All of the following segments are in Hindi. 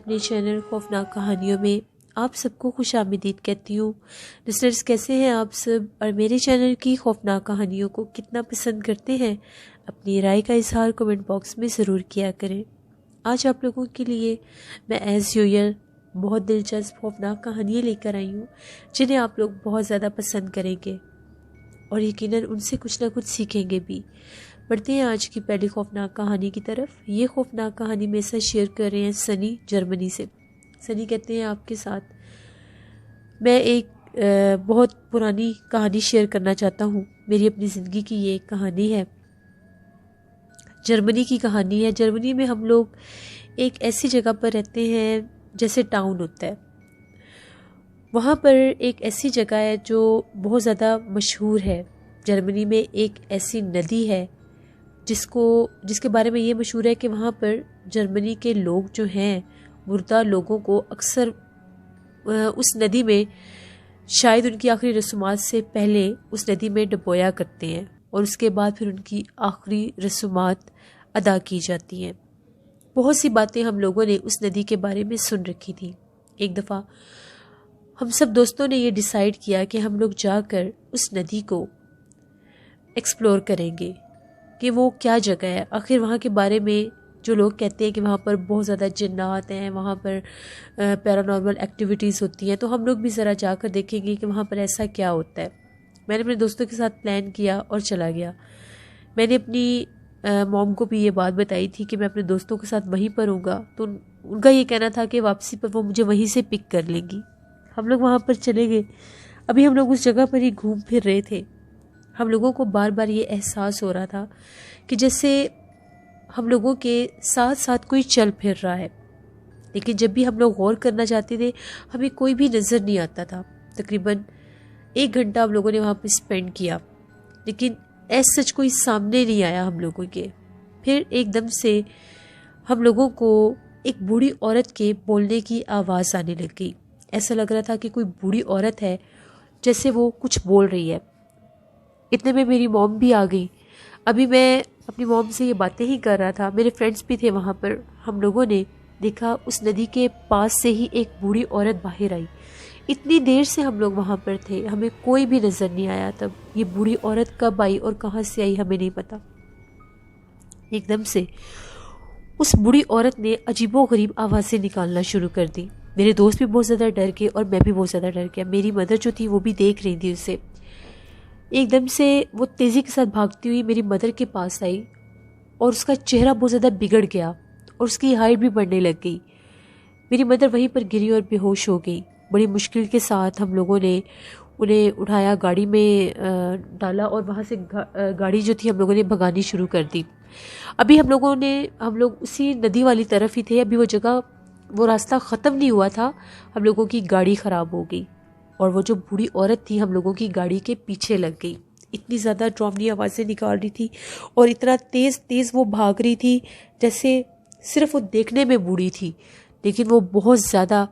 अपने चैनल खौफनाक कहानियों में आप सबको खुशामदीद कहती हूँ। लिसनर्स, कैसे हैं आप सब और मेरे चैनल की खौफनाक कहानियों को कितना पसंद करते हैं? अपनी राय का इजहार कमेंट बॉक्स में ज़रूर किया करें। आज आप लोगों के लिए मैं एज़ यूजुअल बहुत दिलचस्प खौफनाक कहानियाँ लेकर आई हूँ, जिन्हें आप लोग बहुत ज़्यादा पसंद करेंगे और यकीनन उनसे कुछ ना कुछ सीखेंगे भी। बढ़ते हैं आज की पहली खौफनाक कहानी की तरफ। ये खौफनाक कहानी मेरे साथ शेयर कर रहे हैं सनी, जर्मनी से। सनी कहते हैं, आपके साथ मैं एक बहुत पुरानी कहानी शेयर करना चाहता हूँ। मेरी अपनी ज़िंदगी की ये एक कहानी है, जर्मनी की कहानी है। जर्मनी में हम लोग एक ऐसी जगह पर रहते हैं जैसे टाउन होता है। वहाँ पर एक ऐसी जगह है जो बहुत ज़्यादा मशहूर है। जर्मनी में एक ऐसी नदी है जिसके बारे में ये मशहूर है कि वहाँ पर जर्मनी के लोग जो हैं, मुर्दा लोगों को अक्सर उस नदी में शायद उनकी आखिरी रस्मात से पहले उस नदी में डुबोया करते हैं और उसके बाद फिर उनकी आखिरी रस्मात अदा की जाती हैं। बहुत सी बातें हम लोगों ने उस नदी के बारे में सुन रखी थी। एक दफ़ा हम सब दोस्तों ने ये डिसाइड किया कि हम लोग जाकर उस नदी को एक्सप्लोर करेंगे कि वो क्या जगह है। आखिर वहाँ के बारे में जो लोग कहते हैं कि वहाँ पर बहुत ज़्यादा जिन्नात हैं, वहाँ पर पैरानॉर्मल एक्टिविटीज़ होती हैं, तो हम लोग भी ज़रा जाकर देखेंगे कि वहाँ पर ऐसा क्या होता है। मैंने अपने दोस्तों के साथ प्लान किया और चला गया। मैंने अपनी मॉम को भी ये बात बताई थी कि मैं अपने दोस्तों के साथ वहीं पर हूँगा, तो उनका ये कहना था कि वापसी पर वो मुझे वहीं से पिक कर लेंगी। हम लोग वहाँ पर चले गए। अभी हम लोग उस जगह पर ही घूम फिर रहे थे। हम लोगों को बार बार ये एहसास हो रहा था कि जैसे हम लोगों के साथ साथ कोई चल फिर रहा है, लेकिन जब भी हम लोग गौर करना चाहते थे हमें कोई भी नज़र नहीं आता था। तकरीबन 1 घंटा हम लोगों ने वहाँ पर स्पेंड किया, लेकिन ऐसा सच कोई सामने नहीं आया हम लोगों के। फिर एकदम से हम लोगों को एक बूढ़ी औरत के बोलने की आवाज़ आने लग गई। ऐसा लग रहा था कि कोई बूढ़ी औरत है, जैसे वो कुछ बोल रही है। इतने में मेरी मॉम भी आ गई। अभी मैं अपनी मॉम से ये बातें ही कर रहा था, मेरे फ्रेंड्स भी थे वहाँ पर। हम लोगों ने देखा उस नदी के पास से ही एक बूढ़ी औरत बाहर आई। इतनी देर से हम लोग वहाँ पर थे, हमें कोई भी नज़र नहीं आया। तब ये बूढ़ी औरत कब आई और कहाँ से आई हमें नहीं पता। एकदम से उस बूढ़ी औरत ने अजीबोगरीब आवाज़ें निकालना शुरू कर दी। मेरे दोस्त भी बहुत ज़्यादा डर गए और मैं भी बहुत ज़्यादा डर गया। मेरी मदर जो थी वो भी देख रही थी उसे। एकदम से वो तेज़ी के साथ भागती हुई मेरी मदर के पास आई और उसका चेहरा बहुत ज़्यादा बिगड़ गया और उसकी हाइट भी बढ़ने लग गई। मेरी मदर वहीं पर गिरी और बेहोश हो गई। बड़ी मुश्किल के साथ हम लोगों ने उन्हें उठाया, गाड़ी में डाला और वहाँ से गाड़ी जो थी हम लोगों ने भगानी शुरू कर दी। अभी हम लोग उसी नदी वाली तरफ ही थे। अभी वो रास्ता ख़त्म नहीं हुआ था, हम लोगों की गाड़ी ख़राब हो गई और वो जो बूढ़ी औरत थी हम लोगों की गाड़ी के पीछे लग गई। इतनी ज़्यादा डरावनी आवाज़ें निकाल रही थी और इतना तेज़ तेज़ वो भाग रही थी जैसे सिर्फ वो देखने में बूढ़ी थी, लेकिन वो बहुत ज़्यादा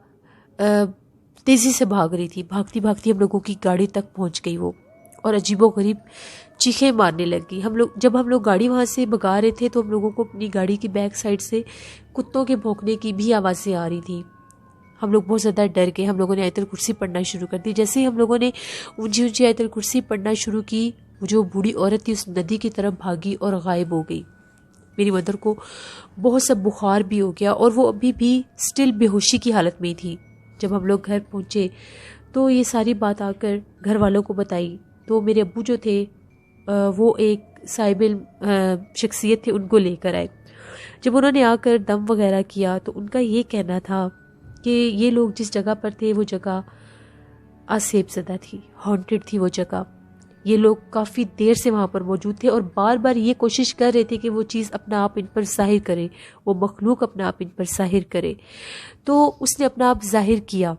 तेज़ी से भाग रही थी। भागती भागती हम लोगों की गाड़ी तक पहुंच गई वो और अजीबोगरीब चीखें मारने लग गई। जब हम लोग गाड़ी वहाँ से भगा रहे थे तो हम लोगों को अपनी गाड़ी की बैक साइड से कुत्तों के भौंकने की भी आवाज़ें आ रही थी। हम लोग बहुत ज़्यादा डर गए। हम लोगों ने आयतुल कुर्सी पढ़ना शुरू कर दी। जैसे ही हम लोगों ने ऊंची ऊंची आयतुल कुर्सी पढ़ना शुरू की, वो जो बूढ़ी औरत थी उस नदी की तरफ भागी और गायब हो गई। मेरी मदर को बहुत सा बुखार भी हो गया और वो अभी भी स्टिल बेहोशी की हालत में थी। जब हम लोग घर पहुँचे तो ये सारी बात आकर घर वालों को बताई, तो मेरे अब्बू जो थे वो एक साहिबिल शख्सियत थे, उनको लेकर आए। जब उन्होंने आकर दम वगैरह किया तो उनका ये कहना था कि ये लोग जिस जगह पर थे वो जगह आसेब ज़दा थी, हॉन्टेड थी वो जगह। ये लोग काफ़ी देर से वहाँ पर मौजूद थे और बार बार ये कोशिश कर रहे थे कि वो चीज़ अपना आप इन पर ज़ाहिर करे, वो मखलूक अपना आप इन पर ज़ाहिर करे। तो उसने अपना आप ज़ाहिर किया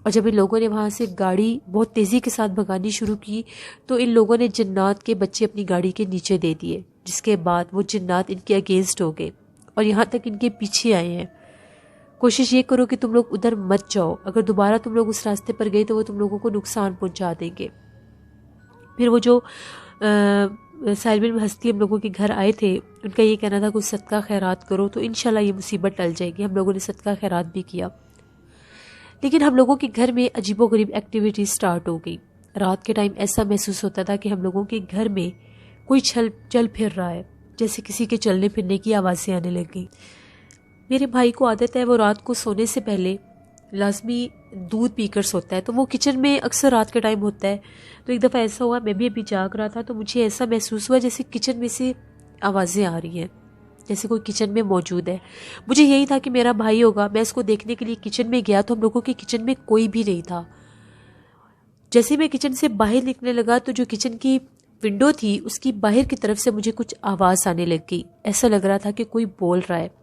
और जब इन लोगों ने वहाँ से गाड़ी बहुत तेज़ी के साथ भगानी शुरू की तो इन लोगों ने जिन्नात के बच्चे अपनी गाड़ी के नीचे दे दिए, जिसके बाद वो जिन्नात इनके अगेंस्ट हो गए और यहाँ तक इनके पीछे आए हैं। कोशिश ये करो कि तुम लोग उधर मत जाओ, अगर दोबारा तुम लोग उस रास्ते पर गए तो वो तुम लोगों को नुकसान पहुंचा देंगे। फिर वो जो साहिल बिन हस्ती हम लोगों के घर आए थे, उनका ये कहना था कुछ सदका खैरात करो तो इंशाल्लाह ये मुसीबत टल जाएगी। हम लोगों ने सदका खैरात भी किया, लेकिन हम लोगों के घर में अजीबोगरीब एक्टिविटी स्टार्ट हो गई। रात के टाइम ऐसा महसूस होता था कि हम लोगों के घर में कोई चल फिर रहा है, जैसे किसी के चलने फिरने की आवाज़ें आने लग गई। मेरे भाई को आदत है वो रात को सोने से पहले लाजमी दूध पीकर सोता है, तो वो किचन में अक्सर रात के टाइम होता है। तो एक दफ़ा ऐसा हुआ, मैं भी अभी जाग रहा था तो मुझे ऐसा महसूस हुआ जैसे किचन में से आवाज़ें आ रही हैं, जैसे कोई किचन में मौजूद है। मुझे यही था कि मेरा भाई होगा। मैं इसको देखने के लिए किचन में गया तो हम लोगों के किचन में कोई भी नहीं था। जैसे मैं किचन से बाहर निकलने लगा तो जो किचन की विंडो थी उसकी बाहर की तरफ से मुझे कुछ आवाज़ आने लग गई। ऐसा लग रहा था कि कोई बोल रहा है।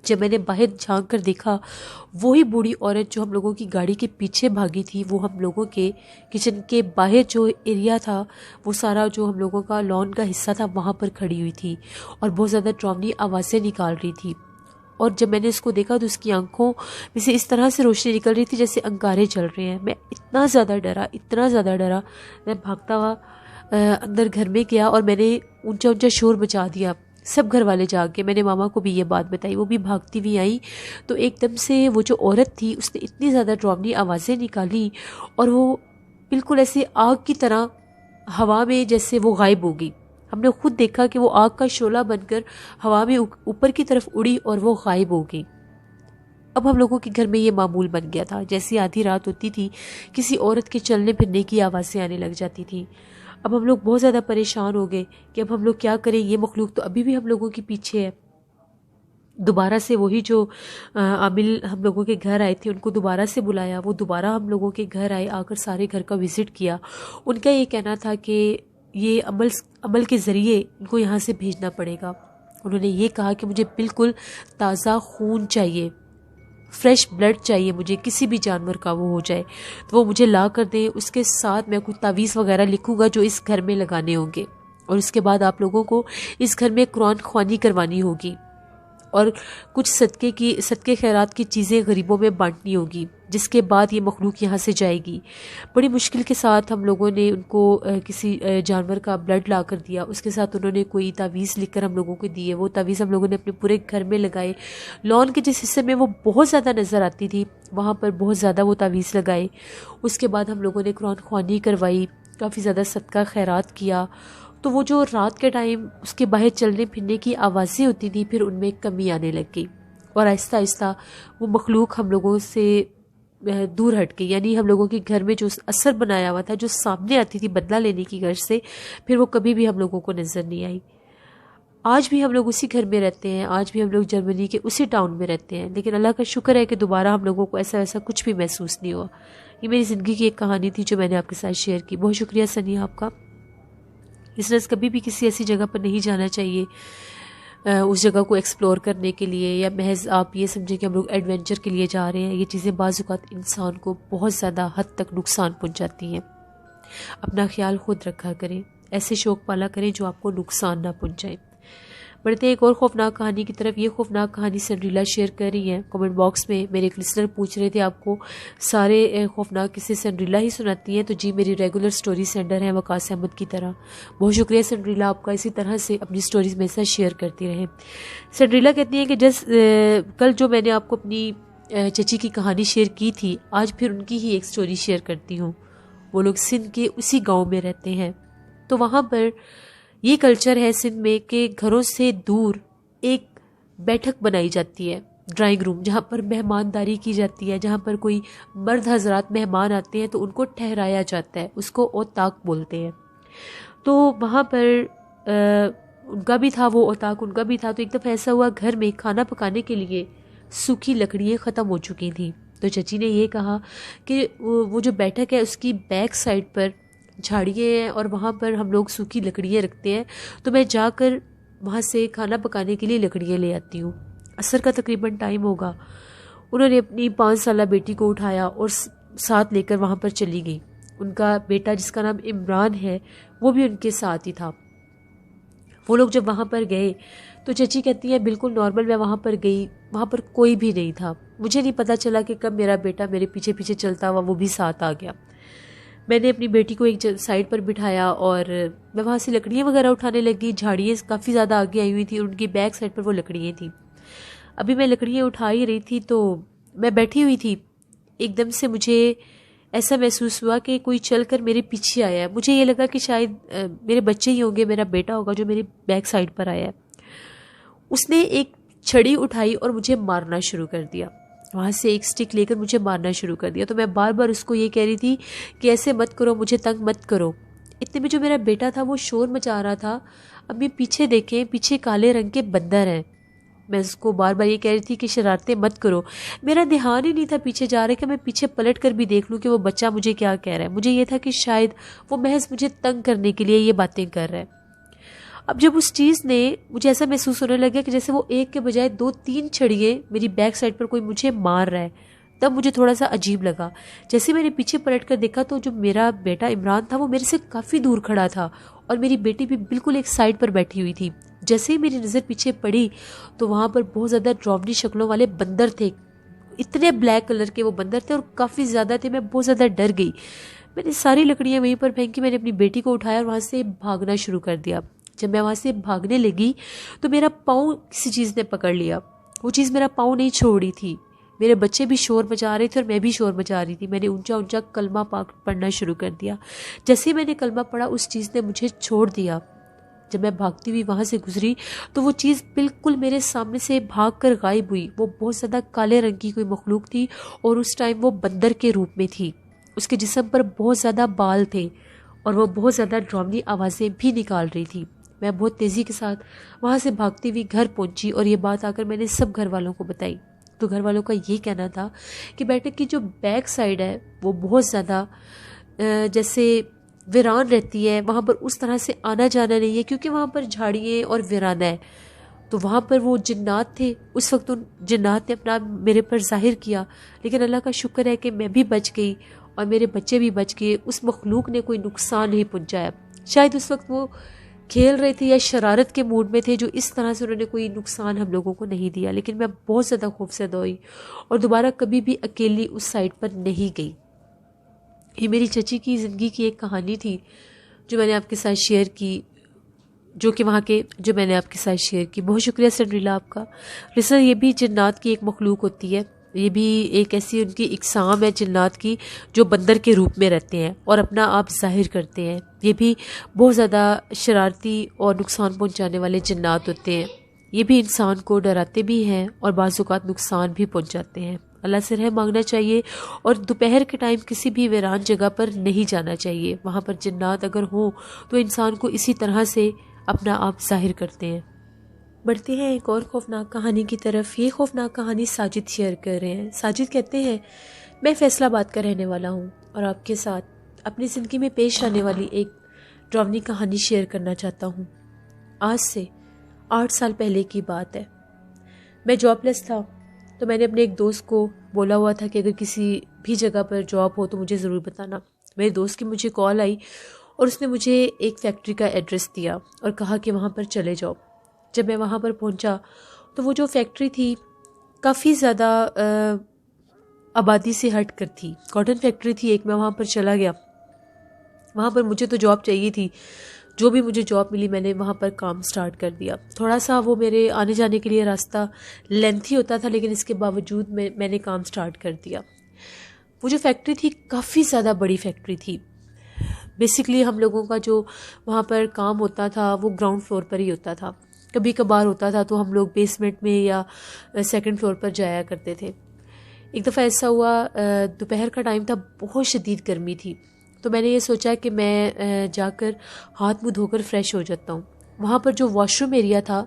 जब मैंने बाहर झांक कर देखा, वही बूढ़ी औरत जो हम लोगों की गाड़ी के पीछे भागी थी, वो हम लोगों के किचन के बाहर जो एरिया था, वो सारा जो हम लोगों का लॉन का हिस्सा था, वहाँ पर खड़ी हुई थी और बहुत ज़्यादा डरावनी आवाज़ें निकाल रही थी। और जब मैंने इसको देखा तो उसकी आंखों में से इस तरह से रोशनी निकल रही थी जैसे अंगारे चल रहे हैं। मैं इतना ज़्यादा डरा, मैं भागता हुआ अंदर घर में गया और मैंने ऊंचा ऊंचा शोर मचा दिया। सब घर वाले जाग गए। मैंने मामा को भी ये बात बताई, वो भी भागती हुई आई। तो एकदम से वो जो औरत थी उसने इतनी ज़्यादा डरावनी आवाज़ें निकाली और वो बिल्कुल ऐसे आग की तरह हवा में जैसे वो गायब हो गई। हमने खुद देखा कि वो आग का शोला बनकर हवा में ऊपर की तरफ उड़ी और वो गायब हो गई। अब हम लोगों के घर में ये मामूल बन गया था। जैसी आधी रात होती थी, किसी औरत के चलने फिरने की आवाज़ें आने लग जाती थी। अब हम लोग बहुत ज़्यादा परेशान हो गए कि अब हम लोग क्या करें, ये मखलूक तो अभी भी हम लोगों के पीछे है। दोबारा से वही जो आमिल हम लोगों के घर आए थे उनको दोबारा से बुलाया। वो दोबारा हम लोगों के घर आए, आकर सारे घर का विज़िट किया। उनका ये कहना था कि ये अमल के ज़रिए इनको यहाँ से भेजना पड़ेगा। उन्होंने ये कहा कि मुझे बिल्कुल ताज़ा खून चाहिए, फ्रेश ब्लड चाहिए मुझे, किसी भी जानवर का वो हो जाए तो वो मुझे ला कर दें। उसके साथ मैं कुछ तावीज़ वगैरह लिखूंगा जो इस घर में लगाने होंगे, और उसके बाद आप लोगों को इस घर में कुरान ख्वानी करवानी होगी और कुछ सदके खैरात की चीज़ें गरीबों में बांटनी होगी, जिसके बाद ये मखलूक यहाँ से जाएगी। बड़ी मुश्किल के साथ हम लोगों ने उनको किसी जानवर का ब्लड ला कर दिया। उसके साथ उन्होंने कोई तावीज़ लिखकर हम लोगों को दिए। वो तावीज़ हम लोगों ने अपने पूरे घर में लगाए। लॉन के जिस हिस्से में वो बहुत ज़्यादा नज़र आती थी वहाँ पर बहुत ज़्यादा वो तावीज़ लगाए। उसके बाद हम लोगों ने कुरान ख्वानी करवाई, काफ़ी ज़्यादा सदका खैरात किया। तो वो जो रात के टाइम उसके बाहर चलने फिरने की आवाज़ें होती थी, फिर उनमें कमी आने लग गई और आहिस्ता आहिस्ता वो मखलूक हम लोगों से दूर हट गई। यानी हम लोगों के घर में जो असर बनाया हुआ था, जो सामने आती थी बदला लेने की घर से, फिर वो कभी भी हम लोगों को नज़र नहीं आई। आज भी हम लोग उसी घर में रहते हैं, आज भी हम लोग जर्मनी के उसी टाउन में रहते हैं, लेकिन अल्लाह का शुक्र है कि दोबारा हम लोगों को ऐसा वैसा कुछ भी महसूस नहीं हुआ। ये मेरी ज़िंदगी की एक कहानी थी जो मैंने आपके साथ शेयर की। बहुत शुक्रिया सनिया आपका। लिसनर्स, कभी भी किसी ऐसी जगह पर नहीं जाना चाहिए उस जगह को एक्सप्लोर करने के लिए, या महज आप ये समझें कि हम लोग एडवेंचर के लिए जा रहे हैं। ये चीज़ें बाज़ औक़ात इंसान को बहुत ज़्यादा हद तक नुकसान पहुंचाती हैं। अपना ख्याल खुद रखा करें, ऐसे शौक़ पाला करें जो आपको नुकसान ना पहुंचाए। बढ़ते हैं एक और खौफनाक कहानी की तरफ। ये खौफनाक कहानी सनरीला शेयर कर रही है। कमेंट बॉक्स में मेरे एक लिसनर पूछ रहे थे आपको सारे खौफनाक किस्से सनरीला ही सुनाती हैं, तो जी मेरी रेगुलर स्टोरी सेंडर है वकास अहमद की तरह। बहुत शुक्रिया सनरीला आपका, इसी तरह से अपनी स्टोरीज मेरे साथ शेयर करती रहें। सनरीला कहती हैं कि कल जो मैंने आपको अपनी चची की कहानी शेयर की थी, आज फिर उनकी ही एक स्टोरी शेयर करती हूँ। वो लोग सिंध के उसी गाँव में रहते हैं, तो वहाँ पर ये कल्चर है सिंध में कि घरों से दूर एक बैठक बनाई जाती है, ड्राइंग रूम, जहाँ पर मेहमानदारी की जाती है। जहाँ पर कोई मर्द हजरात मेहमान आते हैं तो उनको ठहराया जाता है, उसको ओताक बोलते हैं। तो वहाँ पर उनका भी था, वो ओताक उनका भी था। तो एक दफ़ा ऐसा हुआ, घर में खाना पकाने के लिए सूखी लकड़ियाँ ख़त्म हो चुकी थी। तो चची ने ये कहा कि वो जो बैठक है उसकी बैक साइड पर झाड़ियाँ हैं और वहाँ पर हम लोग सूखी लकड़ियाँ रखते हैं, तो मैं जाकर वहाँ से खाना पकाने के लिए लकड़ियाँ ले आती हूँ। असर का तकरीबन टाइम होगा। उन्होंने अपनी 5 साला बेटी को उठाया और साथ लेकर वहाँ पर चली गई। उनका बेटा जिसका नाम इमरान है वो भी उनके साथ ही था। वो लोग जब वहाँ पर गए तो चची कहती है बिल्कुल नॉर्मल मैं वहाँ पर गई, वहाँ पर कोई भी नहीं था। मुझे नहीं पता चला कि कब मेरा बेटा मेरे पीछे पीछे चलता हुआ वो भी साथ आ गया। मैंने अपनी बेटी को एक साइड पर बिठाया और मैं वहाँ से लकड़ियाँ वगैरह उठाने लगी। झाड़ियाँ काफ़ी ज़्यादा आगे आई हुई थी, उनकी बैक साइड पर वो लकड़ियाँ थी। अभी मैं लकड़ियाँ उठा ही रही थी तो मैं बैठी हुई थी, एकदम से मुझे ऐसा महसूस हुआ कि कोई चलकर मेरे पीछे आया है। मुझे ये लगा कि शायद मेरे बच्चे ही होंगे, मेरा बेटा होगा जो मेरी बैक साइड पर आया है। उसने एक छड़ी उठाई और मुझे मारना शुरू कर दिया। वहाँ से एक स्टिक लेकर मुझे मारना शुरू कर दिया। तो मैं बार बार उसको ये कह रही थी कि ऐसे मत करो, मुझे तंग मत करो। इतने में जो मेरा बेटा था वो शोर मचा रहा था। अब ये पीछे देखें, पीछे काले रंग के बंदर हैं। मैं उसको बार बार ये कह रही थी कि शरारतें मत करो। मेरा ध्यान ही नहीं था पीछे जा रहे कि मैं पीछे पलट कर भी देख लूँ कि वो बच्चा मुझे क्या कह रहा है। मुझे ये था कि शायद वो महज मुझे तंग करने के लिए ये बातें कर रहा है। अब जब उस चीज़ ने, मुझे ऐसा महसूस होने लगा कि जैसे वो एक के बजाय 2-3 छड़ियाँ मेरी बैक साइड पर कोई मुझे मार रहा है, तब मुझे थोड़ा सा अजीब लगा। जैसे मैंने पीछे पलट कर देखा तो जो मेरा बेटा इमरान था वो मेरे से काफ़ी दूर खड़ा था और मेरी बेटी भी बिल्कुल एक साइड पर बैठी हुई थी। जैसे ही मेरी नज़र पीछे पड़ी तो वहाँ पर बहुत ज़्यादा डरावनी शक्लों वाले बंदर थे। इतने ब्लैक कलर के वो बंदर थे और काफ़ी ज़्यादा थे। मैं बहुत ज़्यादा डर गई। मैंने सारी लकड़ियाँ वहीं पर फेंकी, मैंने अपनी बेटी को उठाया और वहाँ से भागना शुरू कर दिया। जब मैं वहाँ से भागने लगी तो मेरा पाँव किसी चीज़ ने पकड़ लिया। वो चीज़ मेरा पाँव नहीं छोड़ रही थी। मेरे बच्चे भी शोर मचा रहे थे और मैं भी शोर मचा रही थी। मैंने ऊंचा ऊंचा कलमा पाक पढ़ना शुरू कर दिया। जैसे ही मैंने कलमा पढ़ा उस चीज़ ने मुझे छोड़ दिया। जब मैं भागती हुई वहाँ से गुजरी तो वो चीज़ बिल्कुल मेरे सामने से भाग कर गायब हुई। वो बहुत ज़्यादा काले रंग की कोई मखलूक थी और उस टाइम वो बंदर के रूप में थी। उसके जिस्म पर बहुत ज़्यादा बाल थे और वो बहुत ज़्यादा डरावनी आवाज़ें भी निकाल रही थी। मैं बहुत तेज़ी के साथ वहाँ से भागती हुई घर पहुँची और ये बात आकर मैंने सब घर वालों को बताई। तो घर वालों का ये कहना था कि बेटे की जो बैक साइड है वो बहुत ज़्यादा जैसे वीरान रहती है, वहाँ पर उस तरह से आना जाना नहीं है क्योंकि वहाँ पर झाड़ियाँ और वीराना है। तो वहाँ पर वो जिन्नात थे। उस वक्त उन जिन्नात ने अपना मेरे पर जाहिर किया, लेकिन अल्लाह का शुक्र है कि मैं भी बच गई और मेरे बच्चे भी बच गए। उस मखलूक ने कोई नुकसान नहीं पहुँचाया। शायद उस वक्त वो खेल रहे थे या शरारत के मूड में थे, जो इस तरह से उन्होंने कोई नुकसान हम लोगों को नहीं दिया। लेकिन मैं बहुत ज़्यादा खौफज़दा हुई और दोबारा कभी भी अकेली उस साइड पर नहीं गई। ये मेरी चची की ज़िंदगी की एक कहानी थी जो मैंने आपके साथ शेयर की, जो कि वहाँ के जो मैंने आपके साथ शेयर की। बहुत शुक्रिया सनरीला आपका। लिसनर, ये भी जिन्नात की एक मखलूक होती है। ये भी एक ऐसी उनकी इकसाम है जिन्नात की जो बंदर के रूप में रहते हैं और अपना आप जाहिर करते हैं। ये भी बहुत ज़्यादा शरारती और नुकसान पहुँचाने वाले जिन्नात होते हैं। ये भी इंसान को डराते भी हैं और बाज़ औक़ात नुकसान भी पहुँचाते हैं। अल्लाह से रहम मांगना चाहिए और दोपहर के टाइम किसी भी वीरान जगह पर नहीं जाना चाहिए। वहाँ पर जिन्नात अगर हों तो इंसान को इसी तरह से अपना आप जाहिर करते हैं। बढ़ते हैं एक और खौफनाक कहानी की तरफ। ये खौफनाक कहानी साजिद शेयर कर रहे हैं। साजिद कहते हैं, मैं फैसलाबाद का रहने वाला हूँ और आपके साथ अपनी ज़िंदगी में पेश आने वाली एक डरावनी कहानी शेयर करना चाहता हूँ। आज से 8 साल पहले की बात है। मैं जॉबलेस था तो मैंने अपने एक दोस्त को बोला हुआ था कि अगर किसी भी जगह पर जॉब हो तो मुझे ज़रूर बताना। मेरे दोस्त की मुझे कॉल आई और उसने मुझे एक फैक्ट्री का एड्रेस दिया और कहा कि वहाँ पर चले जाओ। जब मैं वहाँ पर पहुँचा तो वो जो फैक्ट्री थी काफ़ी ज़्यादा आबादी से हट कर थी। कॉटन फैक्ट्री थी एक। मैं वहाँ पर चला गया। वहाँ पर मुझे तो जॉब चाहिए थी। जो भी मुझे जॉब मिली मैंने वहाँ पर काम स्टार्ट कर दिया। थोड़ा सा वो मेरे आने जाने के लिए रास्ता लेंथी होता था, लेकिन इसके बावजूद मैंने काम स्टार्ट कर दिया। वो जो फैक्ट्री थी काफ़ी ज़्यादा बड़ी फैक्ट्री थी। बेसिकली हम लोगों का जो वहाँ पर काम होता था वो ग्राउंड फ्लोर पर ही होता था। कभी कभार होता था तो हम लोग बेसमेंट में या सेकंड फ्लोर पर जाया करते थे। एक दफ़ा ऐसा हुआ, दोपहर का टाइम था, बहुत शदीद गर्मी थी, तो मैंने ये सोचा कि मैं जाकर हाथ मुँह धोकर फ्रेश हो जाता हूँ। वहाँ पर जो वॉशरूम एरिया था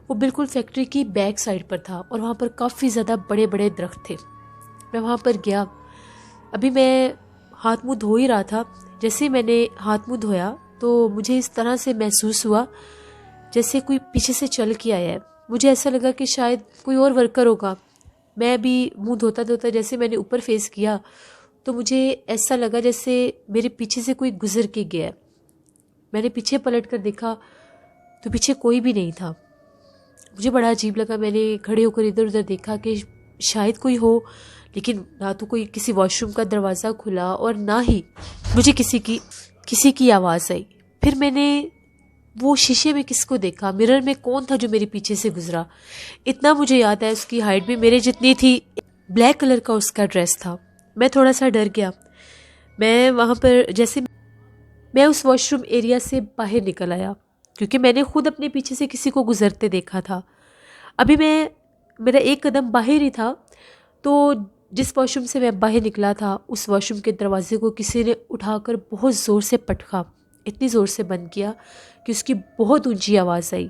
वो बिल्कुल फैक्ट्री की बैक साइड पर था और वहाँ पर काफ़ी ज़्यादा बड़े बड़े दरख्त थे। मैं वहाँ पर गया। अभी मैं हाथ मुँह धो ही रहा था। जैसे मैंने हाथ मुँह धोया तो मुझे इस तरह से महसूस हुआ जैसे कोई पीछे से चल के आया है। मुझे ऐसा लगा कि शायद कोई और वर्कर होगा। मैं भी मुंह धोता धोता जैसे मैंने ऊपर फेस किया तो मुझे ऐसा लगा जैसे मेरे पीछे से कोई गुजर के गया है। मैंने पीछे पलट कर देखा तो पीछे कोई भी नहीं था। मुझे बड़ा अजीब लगा। मैंने खड़े होकर इधर उधर देखा कि शायद कोई हो, लेकिन ना तो कोई किसी वॉशरूम का दरवाज़ा खुला और ना ही मुझे किसी की आवाज़ आई। फिर मैंने वो शीशे में किसको देखा, मिरर में कौन था जो मेरे पीछे से गुजरा। इतना मुझे याद है, उसकी हाइट भी मेरे जितनी थी, ब्लैक कलर का उसका ड्रेस था। मैं थोड़ा सा डर गया। मैं वहाँ पर जैसे मैं उस वॉशरूम एरिया से बाहर निकल आया, क्योंकि मैंने खुद अपने पीछे से किसी को गुजरते देखा था। अभी मेरा एक कदम बाहर ही था, तो जिस वॉशरूम से मैं बाहर निकला था उस वॉशरूम के दरवाजे को किसी ने उठाकर बहुत ज़ोर से पटका, इतनी ज़ोर से बंद किया कि उसकी बहुत ऊंची आवाज़ आई।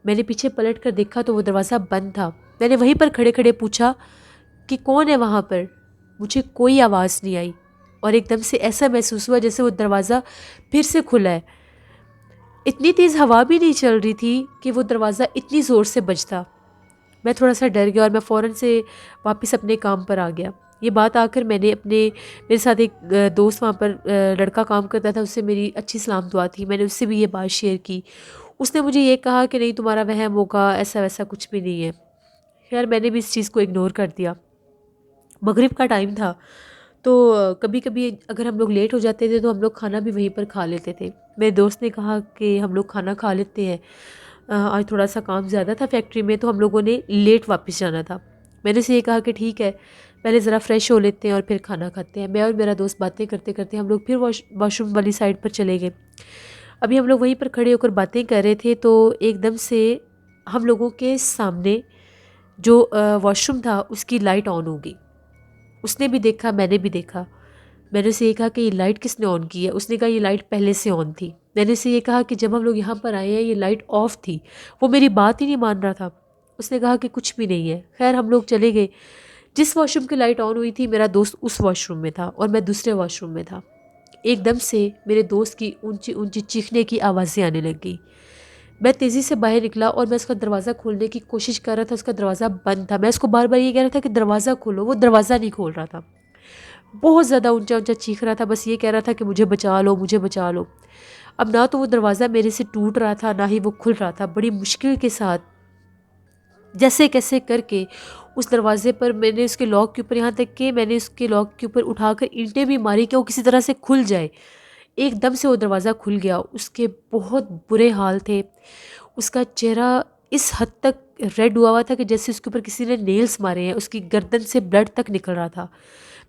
मैंने पीछे पलट कर देखा तो वो दरवाज़ा बंद था। मैंने वहीं पर खड़े खड़े पूछा कि कौन है वहाँ पर। मुझे कोई आवाज़ नहीं आई और एकदम से ऐसा महसूस हुआ जैसे वो दरवाज़ा फिर से खुला है। इतनी तेज़ हवा भी नहीं चल रही थी कि वो दरवाज़ा इतनी ज़ोर से बजता। मैं थोड़ा सा डर गया और मैं फ़ौरन से वापस अपने काम पर आ गया। ये बात आकर मेरे साथ एक दोस्त वहाँ पर लड़का काम करता था, उससे मेरी अच्छी सलाम दुआ थी। मैंने उससे भी ये बात शेयर की। उसने मुझे ये कहा कि नहीं तुम्हारा वहम होगा, ऐसा वैसा कुछ भी नहीं है। खैर मैंने भी इस चीज़ को इग्नोर कर दिया। मगरिब का टाइम था, तो कभी कभी अगर हम लोग लेट हो जाते थे तो हम लोग खाना भी वहीं पर खा लेते थे। मेरे दोस्त ने कहा कि हम लोग खाना खा लेते हैं, आज थोड़ा सा काम ज़्यादा था फैक्ट्री में, तो हम लोगों ने लेट वापस जाना था। मैंने उसे ये कहा कि ठीक है, पहले ज़रा फ्रेश हो लेते हैं और फिर खाना खाते हैं। मैं और मेरा दोस्त बातें करते करते हम लोग फिर वॉशरूम वाली साइड पर चले गए। अभी हम लोग वहीं पर खड़े होकर बातें कर रहे थे तो एकदम से हम लोगों के सामने जो वॉशरूम था उसकी लाइट ऑन हो गई। उसने भी देखा, मैंने भी देखा। मैंने उसे ये कहा कि ये लाइट किसने ऑन की है। उसने कहा ये लाइट पहले से ऑन थी। मैंने उसे ये कहा कि जब हम लोग यहाँ पर आए हैं ये लाइट ऑफ थी। वो मेरी बात ही नहीं मान रहा था। उसने कहा कि कुछ भी नहीं है। खैर हम लोग चले गए। जिस वॉशरूम की लाइट ऑन हुई थी मेरा दोस्त उस वॉशरूम में था और मैं दूसरे वॉशरूम में था। एकदम से मेरे दोस्त की ऊंची ऊंची चीखने की आवाज़ें आने लग गई। मैं तेज़ी से बाहर निकला और मैं उसका दरवाज़ा खोलने की कोशिश कर रहा था। उसका दरवाज़ा बंद था। मैं उसको बार बार ये कह रहा था कि दरवाज़ा खोलो, वो दरवाज़ा नहीं खोल रहा था। बहुत ज़्यादा ऊंचा ऊंचा चीख रहा था, बस ये कह रहा था कि मुझे बचा लो, मुझे बचा लो। अब ना तो वो दरवाज़ा मेरे से टूट रहा था ना ही वो खुल रहा था। बड़ी मुश्किल के साथ जैसे कैसे करके उस दरवाजे पर मैंने उसके लॉक के ऊपर, यहाँ तक कि मैंने उसके लॉक के ऊपर उठाकर ईंटें भी मारी कि वो किसी तरह से खुल जाए। एकदम से वो दरवाज़ा खुल गया। उसके बहुत बुरे हाल थे। उसका चेहरा इस हद तक रेड हुआ हुआ था कि जैसे उसके ऊपर किसी ने नेल्स मारे हैं। उसकी गर्दन से ब्लड तक निकल रहा था।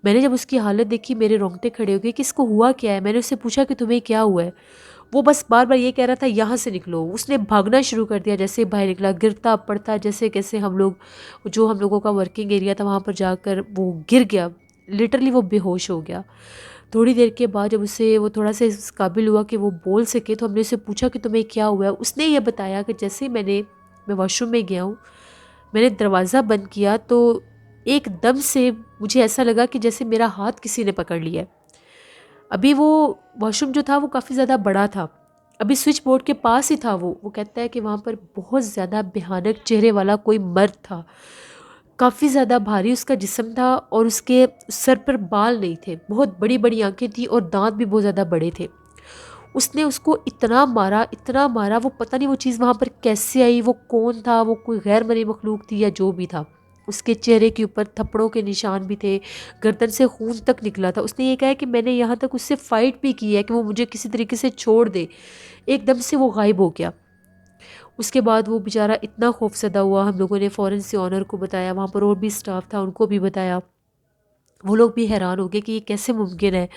मैंने जब उसकी हालत देखी मेरे रोंगटे खड़े हो गए कि इसको हुआ क्या है। मैंने उससे पूछा कि तुम्हें क्या हुआ है। वो बस बार बार ये कह रहा था यहाँ से निकलो। उसने भागना शुरू कर दिया। जैसे बाहर निकला गिरता पड़ता, जैसे कैसे हम लोगों का वर्किंग एरिया था वहाँ पर जाकर वो गिर गया। लिटरली वो बेहोश हो गया। थोड़ी देर के बाद जब उसे वो थोड़ा सा इस काबिल हुआ कि वो बोल सके तो हमने उससे पूछा कि तुम्हें क्या हुआ है। उसने ये बताया कि जैसे मैं वॉशरूम में गया हूँ, मैंने दरवाज़ा बंद किया तो एकदम से मुझे ऐसा लगा कि जैसे मेरा हाथ किसी ने पकड़ लिया है। अभी वो वॉशरूम जो था वो काफ़ी ज़्यादा बड़ा था। अभी स्विच बोर्ड के पास ही था वो कहता है कि वहाँ पर बहुत ज़्यादा भयानक चेहरे वाला कोई मर्द था। काफ़ी ज़्यादा भारी उसका जिस्म था और उसके सर पर बाल नहीं थे। बहुत बड़ी बड़ी आंखें थी और दांत भी बहुत ज़्यादा बड़े थे। उसने उसको इतना मारा, वो पता नहीं वो चीज़ वहाँ पर कैसे आई, वो कौन था, वो कोई गैर मरी मखलूक थी या जो भी था। उसके चेहरे के ऊपर थप्पड़ों के निशान भी थे, गर्दन से खून तक निकला था। उसने ये कहा है कि मैंने यहाँ तक उससे फ़ाइट भी की है कि वो मुझे किसी तरीके से छोड़ दे। एकदम से वो गायब हो गया। उसके बाद वो बेचारा इतना खौफज़दा हुआ। हम लोगों ने फ़ौरन से ऑनर को बताया, वहाँ पर और भी स्टाफ था उनको भी बताया। वो लोग भी हैरान हो गए कि ये कैसे मुमकिन है,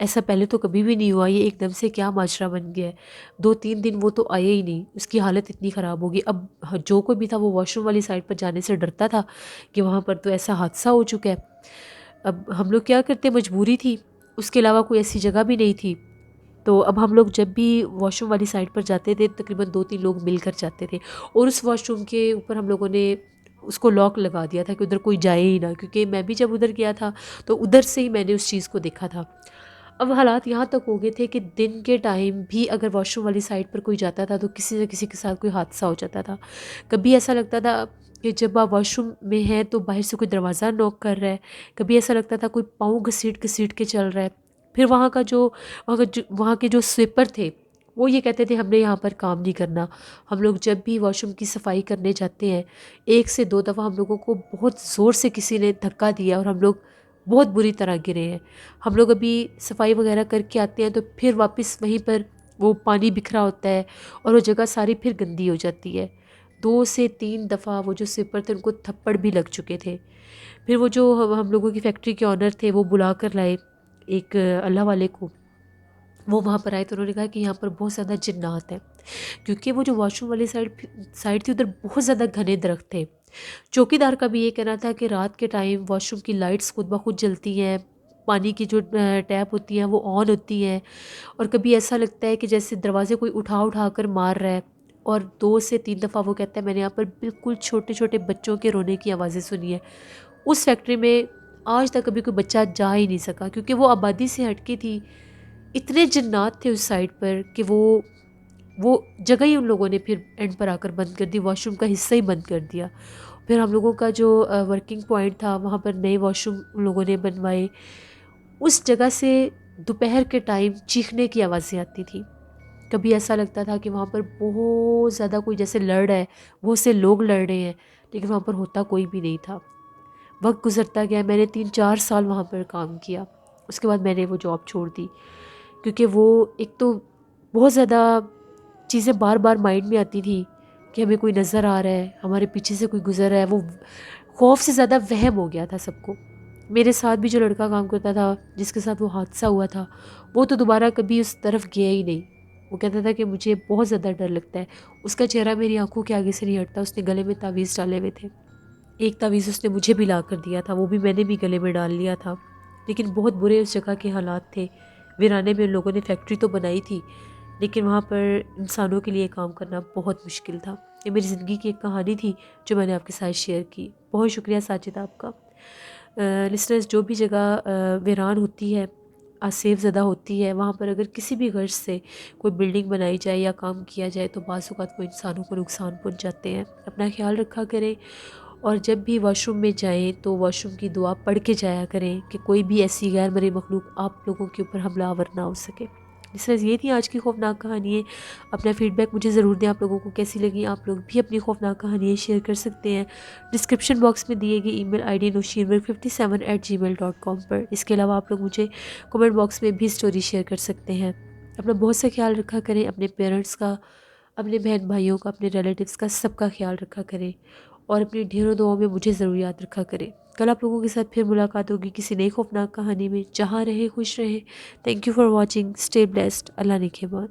ऐसा पहले तो कभी भी नहीं हुआ, ये एकदम से क्या माजरा बन गया है। 2-3 दिन वो तो आए ही नहीं, उसकी हालत इतनी ख़राब होगी। अब जो कोई भी था वो वॉशरूम वाली साइड पर जाने से डरता था कि वहाँ पर तो ऐसा हादसा हो चुका है। अब हम लोग क्या करते, मजबूरी थी, उसके अलावा कोई ऐसी जगह भी नहीं थी। तो अब हम लोग जब भी वॉशरूम वाली साइड पर जाते थे तकरीबन 2-3 लोग मिलकर जाते थे और उस वॉशरूम के ऊपर हम लोगों ने उसको लॉक लगा दिया था कि उधर कोई जाए ही ना, क्योंकि मैं भी जब उधर गया था तो उधर से ही मैंने उस चीज़ को देखा था। अब हालात यहाँ तक हो गए थे कि दिन के टाइम भी अगर वॉशरूम वाली साइड पर कोई जाता था तो किसी न किसी के साथ कोई हादसा हो जाता था। कभी ऐसा लगता था कि जब आप वॉशरूम में हैं तो बाहर से कोई दरवाज़ा नॉक कर रहा है, कभी ऐसा लगता था कोई पाँव घसीट घसीट के चल रहा है। फिर वहाँ के जो स्वीपर थे वो ये कहते थे हमने यहाँ पर काम नहीं करना। हम लोग जब भी वॉशरूम की सफाई करने जाते हैं 1 से 2 दफ़ा हम लोगों को बहुत ज़ोर से किसी ने धक्का दिया और हम लोग बहुत बुरी तरह गिरे हैं। हम लोग अभी सफाई वगैरह करके आते हैं तो फिर वापस वहीं पर वो पानी बिखरा होता है और वो जगह सारी फिर गंदी हो जाती है। 2 से 3 दफ़ा वो जो स्वीपर थे उनको थप्पड़ भी लग चुके थे। फिर वो जो हम लोगों की फैक्ट्री के ऑनर थे वो बुला कर लाए एक अल्लाह वाले को। वो वहाँ पर आए तो उन्होंने कहा कि यहाँ पर बहुत ज़्यादा जिन्नात हैं, क्योंकि वो जो वॉशरूम वाली साइड थी उधर बहुत ज़्यादा घने दरख्त थे। चौकीदार का भी ये कहना था कि रात के टाइम वॉशरूम की लाइट्स खुद ब खुद जलती हैं, पानी की जो टैप होती हैं वो ऑन होती हैं, और कभी ऐसा लगता है कि जैसे दरवाजे कोई उठा उठा कर मार रहा है। और 2 से 3 दफ़ा वो कहता है मैंने यहाँ पर बिल्कुल छोटे छोटे बच्चों के रोने की आवाज़ें सुनी है। उस फैक्ट्री में आज तक कभी कोई बच्चा जा ही नहीं सका, क्योंकि वो आबादी से हटके थी। इतने जिन्नात थे उस साइड पर कि वो जगह ही उन लोगों ने फिर एंड पर आकर बंद कर दी, वॉशरूम का हिस्सा ही बंद कर दिया। फिर हम लोगों का जो वर्किंग पॉइंट था वहाँ पर नए वॉशरूम उन लोगों ने बनवाए। उस जगह से दोपहर के टाइम चीखने की आवाज़ें आती थी। कभी ऐसा लगता था कि वहाँ पर बहुत ज़्यादा कोई जैसे लड़ रहा है, बहुत से लोग लड़ रहे हैं, लेकिन वहाँ पर होता कोई भी नहीं था। वक्त गुजरता गया, मैंने 3-4 साल वहाँ पर काम किया। उसके बाद मैंने वो जॉब छोड़ दी, क्योंकि वो एक तो बहुत ज़्यादा चीज़ें बार बार माइंड में आती थी कि हमें कोई नज़र आ रहा है, हमारे पीछे से कोई गुज़र रहा है। वो खौफ से ज़्यादा वहम हो गया था सबको। मेरे साथ भी जो लड़का काम करता था जिसके साथ वो हादसा हुआ था, वो तो दोबारा कभी उस तरफ गया ही नहीं। वो कहता था कि मुझे बहुत ज़्यादा डर लगता है। उसका चेहरा मेरी आंखों के आगे से नहीं हटता। उसने गले में तावीज़ डाले हुए थे। एक तावीज़ उसने मुझे भी ला कर दिया था, वो भी मैंने भी गले में डाल लिया था। लेकिन बहुत बुरे उस जगह के हालात थे। वीराने में उन लोगों ने फैक्ट्री तो बनाई थी, लेकिन वहाँ पर इंसानों के लिए काम करना बहुत मुश्किल था। ये मेरी ज़िंदगी की एक कहानी थी जो मैंने आपके साथ शेयर की। बहुत शुक्रिया साजिद आपका। लिसनर्स, जो भी जगह वीरान होती है, आसेफ ज़दा होती है, वहाँ पर अगर किसी भी गर्ज से कोई बिल्डिंग बनाई जाए या काम किया जाए तो बाज़ औक़ात वो इंसानों को नुकसान पहुँच जाते हैं। अपना ख्याल रखा करें, और जब भी वॉशरूम में जाएं तो वॉशरूम की दुआ पढ़ के जाया करें कि कोई भी ऐसी गैर मरी मखलूक आप लोगों के ऊपर हमलावर ना हो सके। लिसनर्स, ये थी आज की खौफनाक कहानी है। अपना फीडबैक मुझे ज़रूर दें, आप लोगों को कैसी लगी। आप लोग भी अपनी खौफनाक कहानियाँ शेयर कर सकते हैं डिस्क्रिप्शन बॉक्स में दिए गए ईमेल आईडी noshirbeg57@gmail.com पर। इसके अलावा आप लोग मुझे कमेंट बॉक्स में भी स्टोरी शेयर कर सकते हैं। अपना बहुत सा ख्याल रखा करें, अपने पेरेंट्स का, अपने बहन भाइयों का, अपने रिलेटिव्स का, सबका ख्याल रखा करें, और अपनी ढेरों दुआओं में मुझे ज़रूर याद रखा करें। कल आप लोगों के साथ फिर मुलाकात होगी किसी नई खौफनाक कहानी में। जहाँ रहे खुश रहें। Thank you for watching. Stay blessed. अल्लाह ने खेमान।